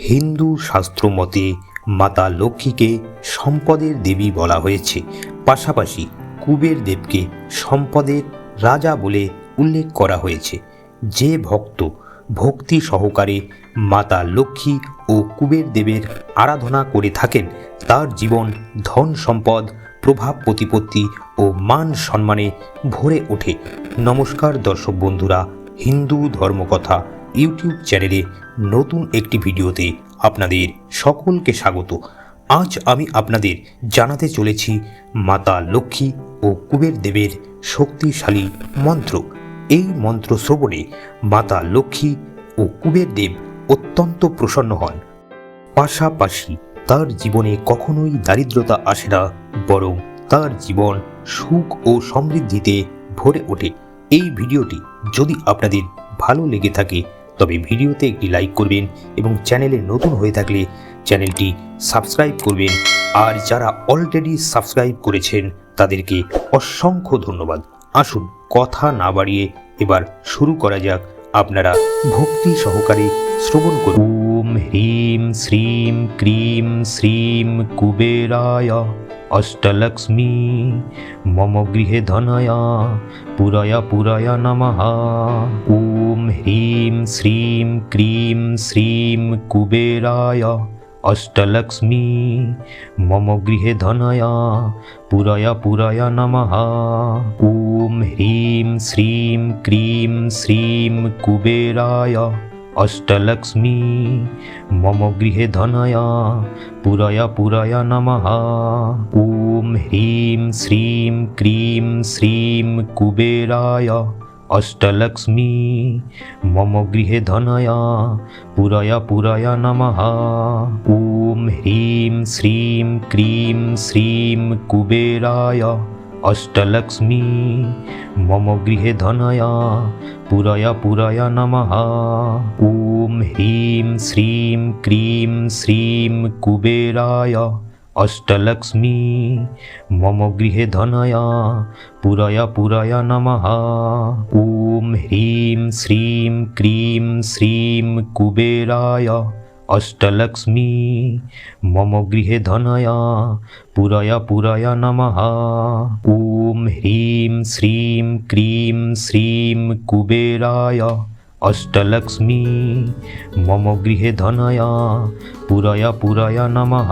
হিন্দু শাস্ত্র মতে মাতা লক্ষ্মীকে সম্পদের দেবী বলা হয়েছে। পাশাপাশি কুবের দেবকে সম্পদের রাজা বলে উল্লেখ করা হয়েছে। যে ভক্ত ভক্তি সহকারে মাতা লক্ষ্মী ও কুবের দেবের আরাধনা করে থাকেন তার জীবন ধন সম্পদ প্রভাব প্রতিপত্তি ও মান সম্মানে ভরে ওঠে। নমস্কার দর্শক বন্ধুরা, হিন্দু ধর্মকথা ইউটিউব চ্যানেলে নতুন একটি ভিডিওতে আপনাদের সকলকে স্বাগত। আজ আমি আপনাদের জানাতে চলেছি মাতা লক্ষ্মী ও কুবের দেবের শক্তিশালী মন্ত্র। এই মন্ত্র শ্রবণে মাতা লক্ষ্মী ও কুবের দেব অত্যন্ত প্রসন্ন হন। পাশাপাশি তার জীবনে কখনোই দারিদ্রতা আসে না, বরং তার জীবন সুখ ও সমৃদ্ধিতে ভরে ওঠে। এই ভিডিওটি যদি আপনাদের ভালো লেগে থাকে তবে ভিডিওতে একটি লাইক করবেন এবং চ্যানেলে নতুন হয়ে থাকলে চ্যানেলটি সাবস্ক্রাইব করবেন। আর যারা অলরেডি সাবস্ক্রাইব করেছেন তাদেরকে অসংখ্য ধন্যবাদ। আসুন কথা না বাড়িয়ে এবার শুরু করা যাক। আপনারা ভক্তি সহকারে শ্রবণ করুন। ওম হ্রিম শ্রীম ক্রিম শ্রীম কুবেরায় অষ্টলক্ষ্মী মম গৃহে ধনয়া পুরয়া পুরয়া নমঃ। ওম হ্রিম শ্রীম ক্রিম শ্রীম কুবেরায় অষ্টলক্ষ্মী মম গৃহে ধনয়া পুরয়া পুরয়া নমঃ। ওম হ্রিম শ্রীম ক্রিম শ্রীম কুবেরায় অষ্টলক্ষ্মী মম গৃহে ধনয়া পুরয়া পুরয়া নমঃ। ওম হ্রিম শ্রীম ক্রিম শ্রীম কুবেরায় অষ্টলক্ষ্মী মম গৃহে ধনয়া পুরয়া পুরয়া নমঃ। ওম হ্রিম শ্রীম ক্রিম শ্রীম কুবেরায় অষ্টলক্ষ্মী মম গৃহে ধনয়া পুরয়া পুরয়া নমঃ। ওম হ্রিম শ্রীম ক্রিম শ্রীম কুবেরায় অষ্টলক্ষ্মী মম গৃহে ধনয়া পুরয়া পুরয়া নমঃ। ওম হ্রিম শ্রীম ক্রিম শ্রীম কুবেরায় অষ্টলক্ষ্মী মম গৃহে ধনয়া পুরয়া পুরয়া নমঃ। ওম হ্রিম শ্রীম ক্রিম শ্রীম কুবেরায় অষ্টলক্ষ্মী মম গৃহে ধনয়া পুরয়া পুরয়া নমঃ।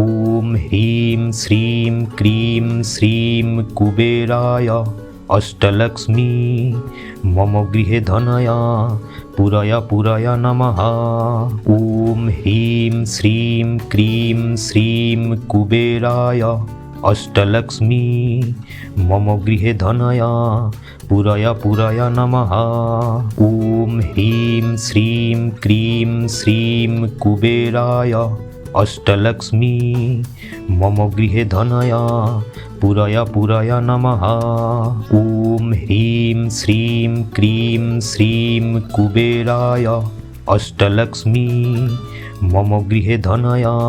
ওম হ্রিম শ্রীম ক্রিম শ্রীম কুবেরায় অষ্টলক্ষ্মী মম গৃহে ধনয়া পুরয়া পুরয়া নমঃ। ওম হ্রিম শ্রীম ক্রিম শ্রীম কুবেরায় অষ্টলক্ষ্মী মম গৃহে ধনয়া পুরয়া পুরয়া নমঃ। ওম হ্রিম শ্রীম ক্রিম শ্রীম কুবেরায় অষ্টলক্ষ্মী মম গৃহে ধনয়া পুরয়া পুরয়া নমঃ। ওম হ্রিম শ্রীম ক্রিম শ্রীম কুবেরায় অষ্টলক্ষ্মী মম গৃহে ধনয়া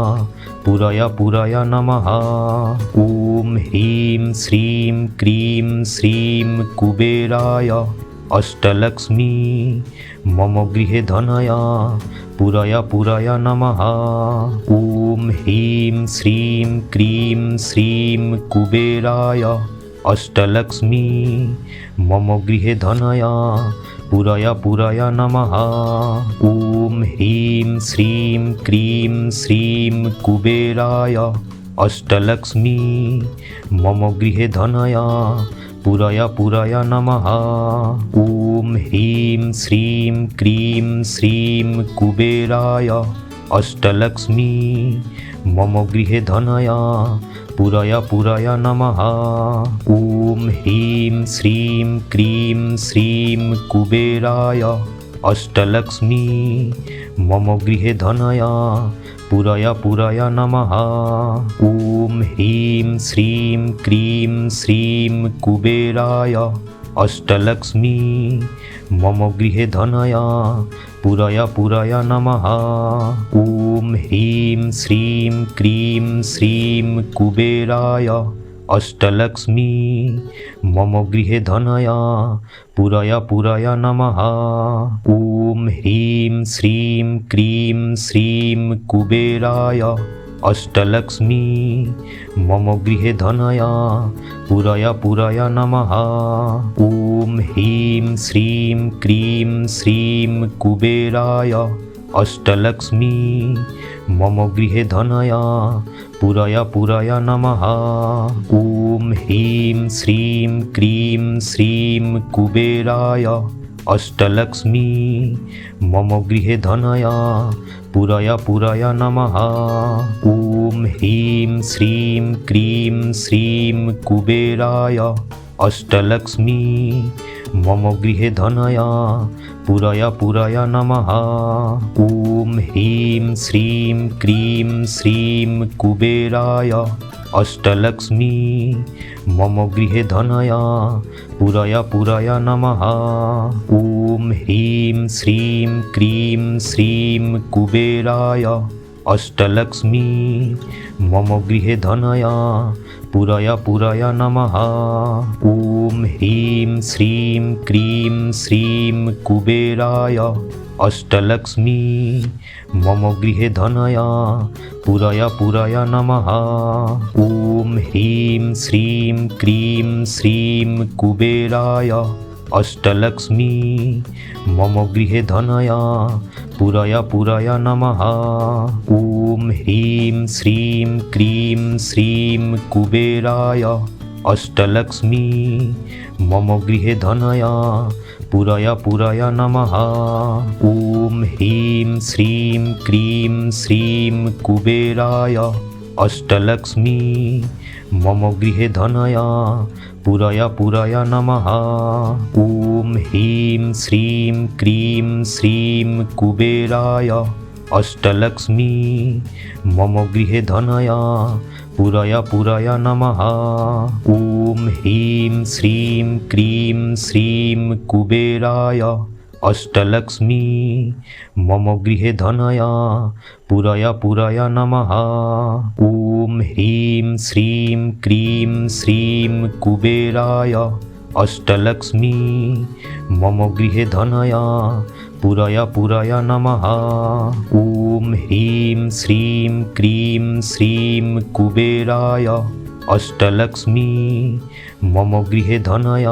পুরয়া পুরয়া নমঃ। ওম হ্রিম শ্রীম ক্রিম শ্রীম কুবেরায় অষ্টলক্ষ্মী মম গৃহে ধনয়া পুরয়া পুরয়া নমঃ। ওম হ্রিম শ্রীম ক্রিম শ্রীম কুবেরায় অষ্টলক্ষ্মী মম গৃহে ধনয়া পুরয়া পুরয়া নমঃ। ওম হ্রিম শ্রীম ক্রিম শ্রীম কুবেরায় অষ্টলক্ষ্মী মম গৃহে ধনয়া পুরয়া পুরয়া নমঃ। ওম হ্রিম শ্রীম ক্রিম শ্রীম কুবেরায় অষ্টলক্ষ্মী মম গৃহে ধনয়া পুরয়া পুরয়া নমঃ। ওম হ্রিম শ্রীম ক্রিম শ্রীম কুবেরায় অষ্টলক্ষ্মী মম গৃহে ধনয়া পুরয়া পুরয়া নমঃ। ওম হ্রিম শ্রীম ক্রিম শ্রীম কুবেরায় অষ্টলক্ষ্মী মম গৃহে ধনয়া পুরয়া পুরয়া নমঃ। ওম হ্রিম শ্রীম ক্রিম শ্রীম কুবেরায় अष्टलक्ष्मी मम गृहे धनाय पुराय पुराय नमः। ॐ ह्रीं श्रीं क्रीं श्रीं कुबेराय अष्टलक्ष्मी मम गृहे धनाय पुराय पुराय नमः। ॐ ह्रीं श्रीं क्रीं श्रीं कुबेराय अष्टलक्ष्मी मम गृहे धनाय पुराय पुराय नमः। ॐ ह्रीं श्रीं क्रीं श्रीं कुबेराय अष्टलक्ष्मी मम गृहे धनाय पुराय पुराय नमः। ॐ ह्रीं श्रीं क्रीं श्रीं कुबेराय अष्टलक्ष्मी मम गृहे धनाय पुराय पुराय नमः। ॐ ह्रीं श्रीं क्रीं श्रीं कुबेराय अष्टलक्ष्मी मम गृहे धनाय पुराय पुराय नमः। ॐ ह्रीं श्रीं क्रीं श्रीं कुबेराय अष्टलक्ष्मी मम गृहे धनाय पुराय पुराय नमः। ॐ ह्रीं श्रीं क्रीं श्रीं कुबेराय अष्टलक्ष्मी मम गृहे धनाय पुराय पुराय नमः। ॐ ह्रीं श्रीं क्रीं श्रीं कुबेराय अष्टलक्ष्मी मम गृहे धनाय पुराय पुराय नमः। ॐ ह्रीं श्रीं क्रीं श्रीं कुबेराय अष्टलक्ष्मी मम गृहे धनाय पुराय पुराय नमः। ॐ ह्रीं श्रीं क्रीं श्रीं कुबेराय अष्टलक्ष्मी मम गृहे धनाय पुराय पुराय नमः। ॐ ह्रीं श्रीं क्रीं श्रीं कुबेराय अष्टलक्ष्मी मम गृहे धनाय पुराय पुराय नमः। ॐ ह्रीं श्रीं क्रीं श्रीं कुबेराय अष्टलक्ष्मी मम गृहे धनाय पुराय पुराय नमः। ॐ ह्रीं श्रीं क्रीं श्रीं कुबेराय अष्टलक्ष्मी मम गृहे धनाय पुराय पुराय नमः। ॐ ह्रीं श्रीं क्रीं श्रीं कुबेराय अष्टलक्ष्मी मम गृहे धनाय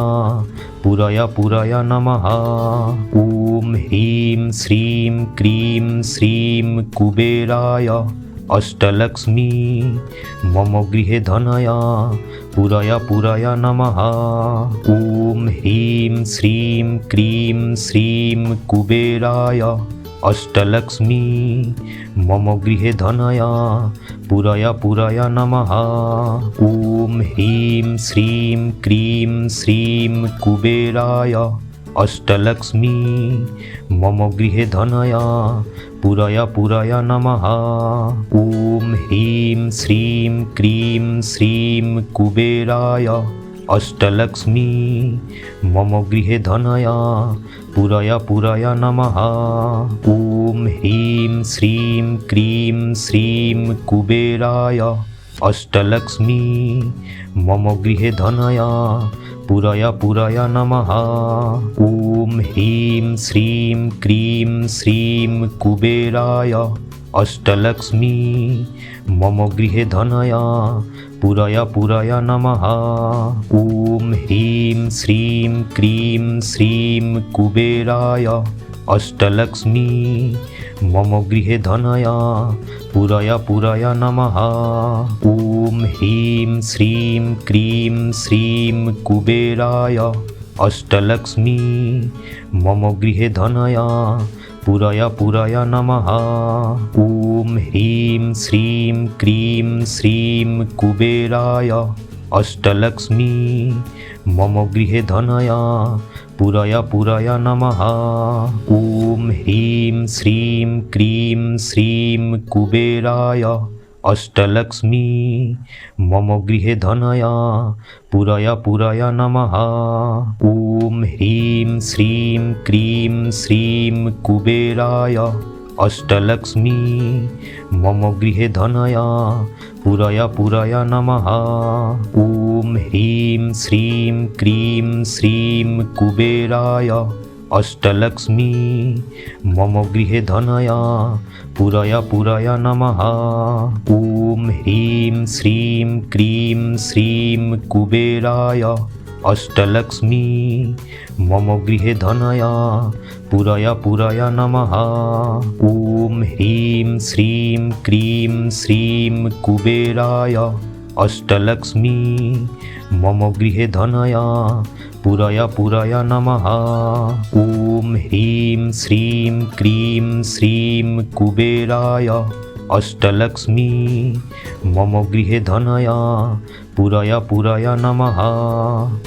पुराय पुराय नमः। ॐ ह्रीं श्रीं क्रीं श्रीं कुबेराय अष्टलक्ष्मी मम गृहे धनाय पुराय पुराय नमः। ॐ ह्रीं श्रीं क्रीं श्रीं कुबेराय अष्टलक्ष्मी मम गृहे धनाय पुराय पुराय नमः। ॐ ह्रीं श्रीं क्रीं श्रीं कुबेराय अष्टलक्ष्मी मम गृहे धनाय पुराय पुराय नमः। ॐ ह्रीं श्रीं क्रीं श्रीं कुबेराय अष्टलक्ष्मी मम गृहे धनाय पुराय पुराय नमः। ॐ ह्रीं श्रीं क्रीं श्रीं कुबेराय अष्टलक्ष्मी मम गृहे धनाय पुराय पुराय नमः। ॐ ह्रीं श्रीं क्रीं श्रीं कुबेराय अष्टलक्ष्मी मम गृहे धनाय पुराय पुराय नमः। ॐ ह्रीं श्रीं क्रीं श्रीं कुबेराय अष्टलक्ष्मी मम गृहे धनाय पुराय पुराय नमः। ॐ ह्रीं श्रीं क्रीं श्रीं कुबेराय अष्टलक्ष्मी मम गृहे धनाय पुराय पुराय नमः। ॐ ह्रीं श्रीं क्रीं श्रीं कुबेराय अष्टलक्ष्मी मम गृहे धनाय पुराय पुराय नमः। ॐ ह्रीं श्रीं क्रीं श्रीं कुबेराय अष्टलक्ष्मी मम गृहे धनाय पुराय पुराय नमः। ॐ ह्रीं श्रीं क्रीं श्रीं कुबेराय अष्टलक्ष्मी मम गृहे धनाय पुराय पुराय नमः। ॐ ह्रीं श्रीं क्रीं श्रीं कुबेराय अष्टलक्ष्मी मम गृहे धनाय पुराय पुराय नमः। ॐ ह्रीं श्रीं क्रीं श्रीं कुबेराय अष्टलक्ष्मी मम गृहे धनाय पुराय पुराय नमः। ॐ ह्रीं श्रीं क्रीं श्रीं कुबेराय अष्टलक्ष्मी मम गृहे धनाय पुराय पुराय नमः। ॐ ह्रीं श्रीं क्रीं श्रीं कुबेराय अष्टलक्ष्मी मम गृहे धनाय पुराय पुराय नमः।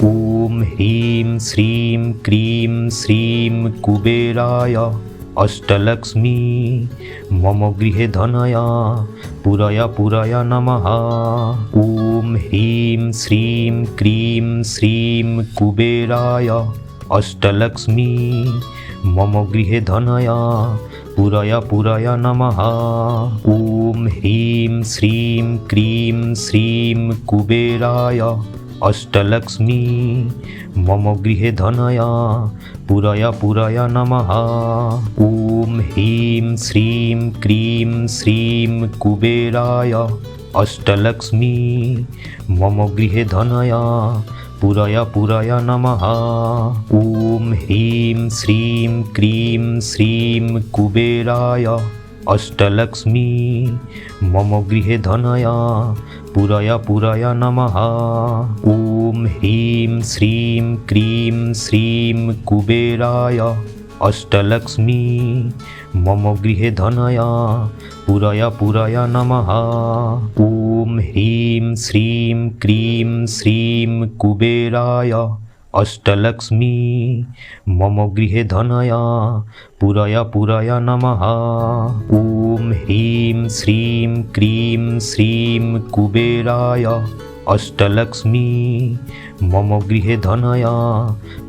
ॐ ह्रीं श्रीं क्रीं श्रीं कुबेराय अष्टलक्ष्मी मम गृहे धनाय पुराय पुराय नमः। ॐ ह्रीं श्रीं क्रीं श्रीं कुबेराय अष्टलक्ष्मी मम गृहे धनाय पुराय पुराय नमः। ॐ ह्रीं श्रीं क्रीं श्रीं कुबेराय अष्टलक्ष्मी मम गृहे धनाय पुराय पुराय नमः। ॐ ह्रीं श्रीं क्रीं श्रीं कुबेराय अष्टलक्ष्मी मम गृहे धनाय पुराय पुराय नमः। ॐ ह्रीं श्रीं क्रीं श्रीं कुबेराय अष्टलक्ष्मी मम गृहे धनाय पुराय पुराय नमः। ॐ ह्रीं श्रीं क्रीं श्रीं कुबेराय अष्टलक्ष्मी मम गृहे धनाय पुराय पुराय नमः। ॐ ह्रीं श्रीं क्रीं श्रीं कुबेराय अष्टलक्ष्मी मम गृहे धनाय पुराय पुराय नमः। ॐ ह्रीं श्रीं क्रीं श्रीं कुबेराय अष्टलक्ष्मी मम गृहे धनाय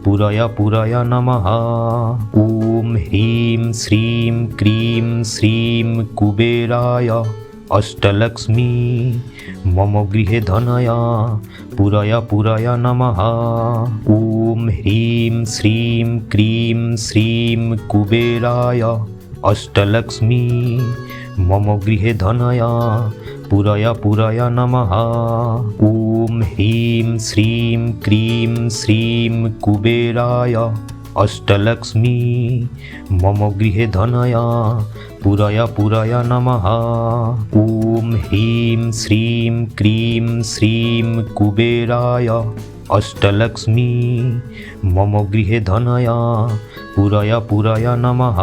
पुराय पुराय नमः। ॐ ह्रीं श्रीं क्रीं श्रीं कुबेराय अष्टलक्ष्मी मम गृहे धनाय पुराय पुराय नमः। ॐ ह्रीं श्रीं क्रीं श्रीं कुबेराय अष्टलक्ष्मी मम गृहे धनाय पुराय पुराय नमः। ॐ ह्रीं श्रीं क्रीं श्रीं कुबेराय अष्टलक्ष्मी मम गृहे धनाय पुराय पुराय नमः। ॐ ह्रीं श्रीं क्रीं श्रीं कुबेराय अष्टलक्ष्मी मम गृहे धनाय पुराय पुराय नमः।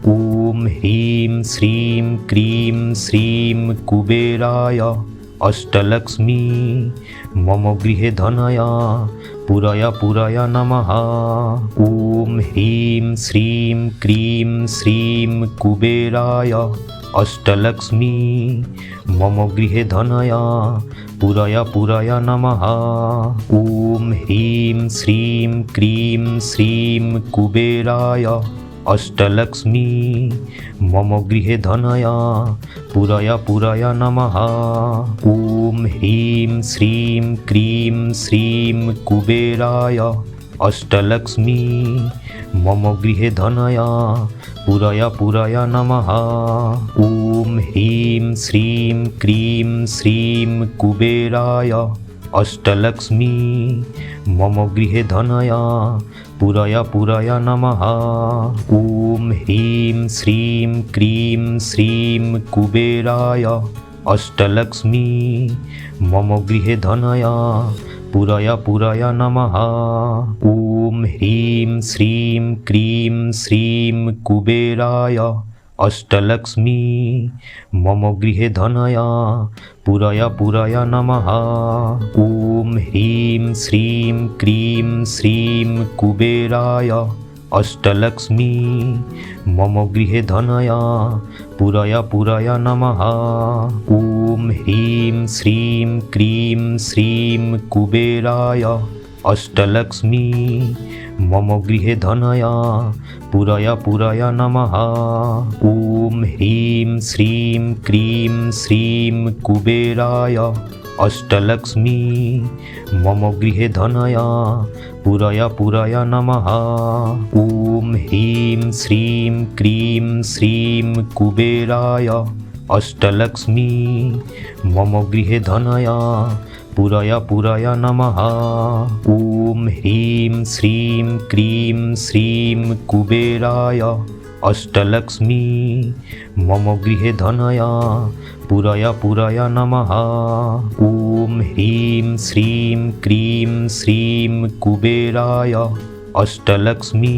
ॐ ह्रीं श्रीं क्रीं श्रीं कुबेराय अष्टलक्ष्मी मम गृहे धनाय पुराय पुराय नमः। ॐ ह्रीं श्रीं क्रीं श्रीं कुबेराय अष्टलक्ष्मी मम गृहे धनाय पुराय पुराय नमः। ॐ ह्रीं श्रीं क्रीं श्रीं कुबेराय अष्टलक्ष्मी मम गृहे धनाय पुराय पुराय नमः। ॐ ह्रीं श्रीं क्रीं श्रीं कुबेराय अष्टलक्ष्मी मम गृहे धनाय पुराय पुराय नमः। ॐ ह्रीं श्रीं क्रीं श्रीं कुबेराय अष्टलक्ष्मी मम गृहे धनाय पुराय पुराय नमः। ॐ ह्रीं श्रीं क्रीं श्रीं कुबेराय अष्टलक्ष्मी मम गृहे धनाय पुराय पुराय नमः। ॐ ह्रीं श्रीं क्रीं श्रीं कुबेराय अष्टलक्ष्मी मम गृहे धनाय पुराय पुराय नमः। ॐ ह्रीं श्रीं क्रीं श्रीं कुबेराय अष्टलक्ष्मी मम गृहे धनाय पुराय पुराय नमः। ॐ ह्रीं श्रीं क्रीं श्रीं कुबेराय अष्टलक्ष्मी मम गृहे धनया पुराय नमः। ॐ ह्रीं श्रीं क्रीं श्रीं कुबेराय अष्टलक्ष्मी मम गृहे धनया पुराय नमः। ॐ ह्रीं श्रीं क्रीं श्रीं कुबेराय अष्टलक्ष्मी मम गृहे धनया पुराय नमः। ॐ ह्रीं श्रीं क्रीं श्रीं कुबेराय अष्टलक्ष्मी मम गृहे धनया पुराय नमः। ॐ ह्रीं श्रीं क्रीं श्रीं कुबेराय अष्टलक्ष्मी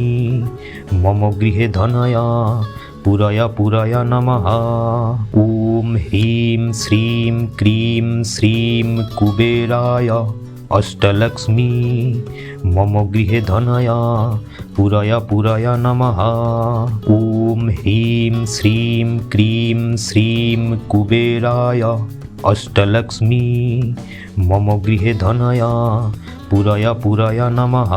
मम गृहे धनया पुराय नमः। ॐ ह्रीं श्रीं क्रीं श्रीं कुबेराय अष्टलक्ष्मी मम गृहे धनया पुराय नमः। ॐ ह्रीं श्रीं क्रीं श्रीं कुबेराय अष्टलक्ष्मी मम गृहे धनया पुराय नमः।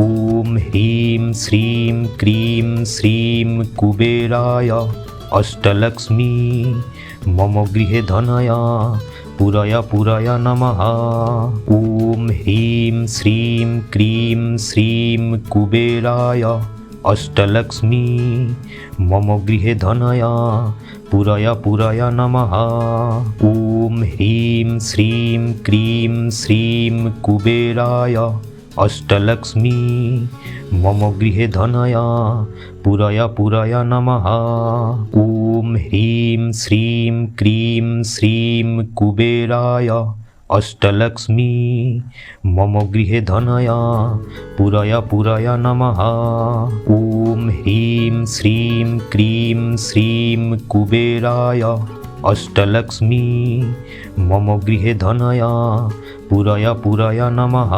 ॐ ह्रीं श्रीं क्रीं श्रीं कुबेराय अष्टलक्ष्मी मम गृहे धनया पुराय नमः। ॐ ह्रीं श्रीं क्रीं श्रीं कुबेराय अष्टलक्ष्मी मम गृहे धनया पुराय नमः। ॐ ह्रीं श्रीं क्रीं श्रीं कुबेराय अष्टलक्ष्मी मम गृहे धनया पुराय नमः। ॐ ह्रीं श्रीं क्रीं श्रीं कुबेराय अष्टलक्ष्मी मम गृहे धनया पुराय नमः। ॐ ह्रीं श्रीं क्रीं श्रीं कुबेराय अष्टलक्ष्मी मम गृहे धनया पुराय नमः।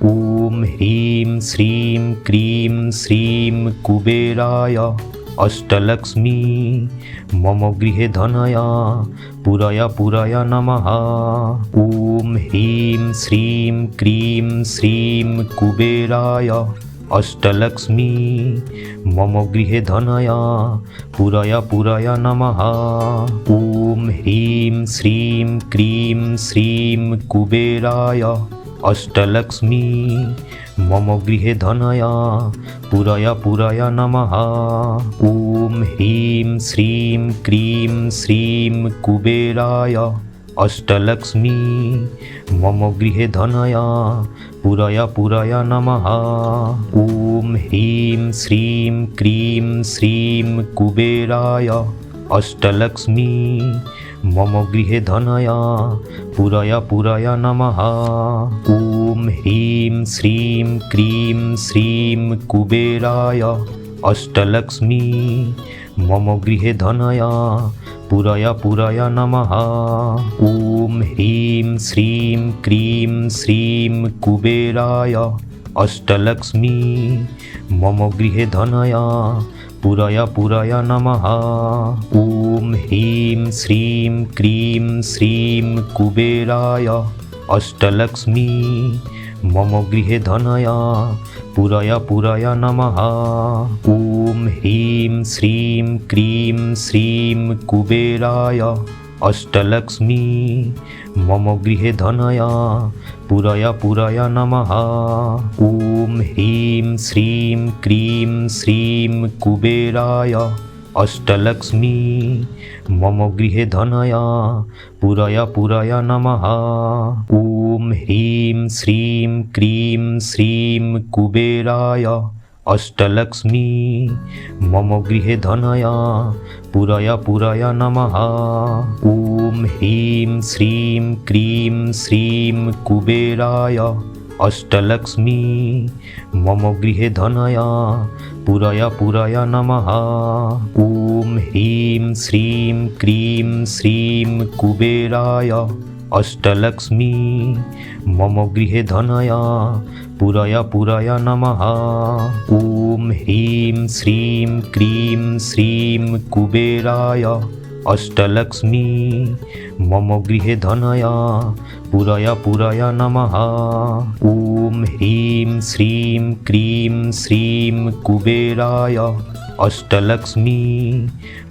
ॐ ह्रीं श्रीं क्रीं श्रीं कुबेराय अष्टलक्ष्मी मम गृहे धनया पुराय नमः। ॐ ह्रीं श्रीं क्रीं श्रीं कुबेराय अष्टलक्ष्मी मम गृहे धनया पुराय नमः। ॐ ह्रीं श्रीं क्रीं श्रीं कुबेराय अष्टलक्ष्मी मम गृहे धनया पुराय नमः। ॐ ह्रीं श्रीं क्रीं श्रीं कुबेराय अष्टलक्ष्मी मम गृहे धनया पुराय नमः। ॐ ह्रीं श्रीं क्रीं श्रीं कुबेराय अष्टलक्ष्मी मम गृहे धनया पुराय नमः। ॐ ह्रीं श्रीं क्रीं श्रीं कुबेराय अष्टलक्ष्मी मम गृहे धनया पुराय नमः। ॐ ह्रीं श्रीं क्रीं श्रीं कुबेराय अष्टलक्ष्मी मम गृहे धनया पुराय नमः। ॐ ह्रीं श्रीं क्रीं श्रीं कुबेराय अष्टलक्ष्मी मम गृहे धनया पुराय नमः। ॐ ह्रीं श्रीं क्रीं श्रीं कुबेराय अष्टलक्ष्मी मम गृहे धनया पुराय नमः। ॐ ह्रीं श्रीं क्रीं श्रीं कुबेराय अष्टलक्ष्मी मम गृहे धनया पुराय नमः। ॐ ह्रीं श्रीं क्रीं श्रीं कुबेराय अष्टलक्ष्मी मम गृहे धनया पुराय नमः। ॐ ह्रीं श्रीं क्रीं श्रीं कुबेराय अष्टलक्ष्मी मम गृहे धनया पुराय नमः। ॐ ह्रीं श्रीं क्रीं श्रीं कुबेराय अष्टलक्ष्मी मम गृहे धनया पुराय नमः। ॐ ह्रीं श्रीं क्रीं श्रीं कुबेराय अष्टलक्ष्मी मम गृहे धनय पुरय पुरय नमः। ॐ ह्रीं श्रीं क्रीं श्रीं कुबेराय अष्टलक्ष्मी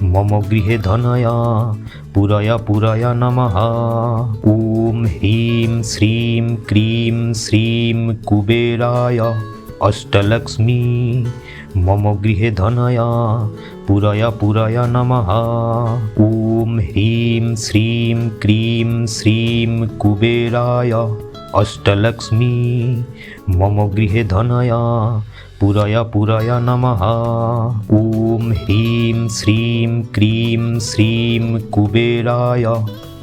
मम गृहे धनय पुरय पुरय नमः। ॐ ह्रीं श्रीं क्रीं श्रीं कुबेराय अष्टलक्ष्मी मम गृहे धनय पुरय पुरय नमः। ॐ ह्रीं श्रीं क्रीं श्रीं कुबेराय अष्टलक्ष्मी मम गृहे धनय पुरय पुरय नमः। ॐ ह्रीं श्रीं क्रीं श्रीं कुबेराय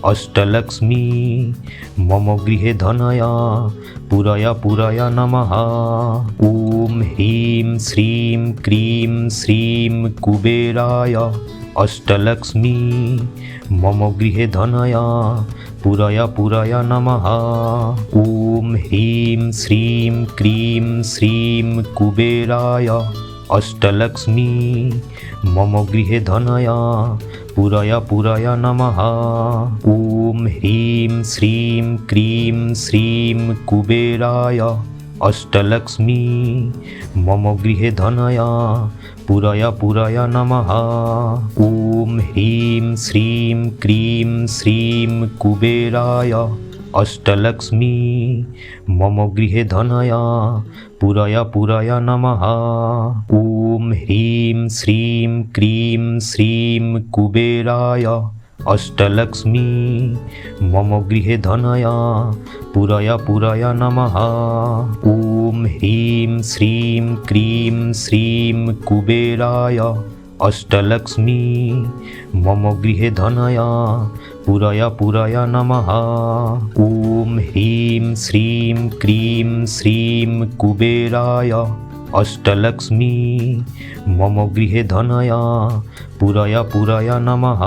अष्टलक्ष्मी मम गृहे धनय पुरय पुरय नमः। ॐ ह्रीं श्रीं क्रीं श्रीं कुबेराय अष्टलक्ष्मी मम गृहे धनय पुरय पुरय नमः। ॐ ह्रीं श्रीं क्रीं श्रीं कुबेराय अष्टलक्ष्मी मम गृहे धनय पुरय पुरय नमः। ॐ ह्रीं श्रीं क्रीं श्रीं कुबेराय अष्टलक्ष्मी मम गृहे धनय पुरय पुरय नमः। ॐ ह्रीं श्रीं क्रीं श्रीं कुबेराय अष्टलक्ष्मी मम गृहे धनय पुरय पुरय नमः। ॐ ह्रीं श्रीं क्रीं श्रीं कुबेराय अष्टलक्ष्मी मम गृहे धनय पुरय पुरय नमः। ॐ ह्रीं श्रीं क्रीं श्रीं कुबेराय अष्टलक्ष्मी मम गृहे धनय पुरय पुरय नमः। ॐ ह्रीं श्रीं क्रीं श्रीं कुबेराय अष्टलक्ष्मी मम गृहे धनय पुरय पुरय नमः।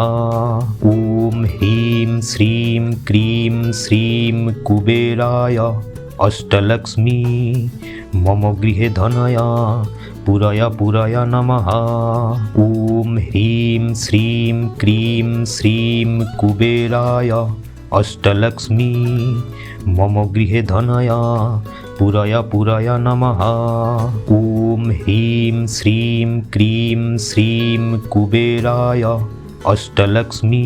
ॐ ह्रीं श्रीं क्रीं श्रीं कुबेराय अष्टलक्ष्मी मम गृहे धनय पुरय पुरय नमः। ॐ ह्रीं श्रीं क्रीं श्रीं कुबेराय अष्टलक्ष्मी मम गृहे धनय पुरय पुरय नमः। ॐ ह्रीं श्रीं क्रीं श्रीं कुबेराय अष्टलक्ष्मी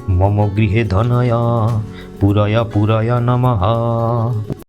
मम गृहे धनय पुरय पुरय नमः।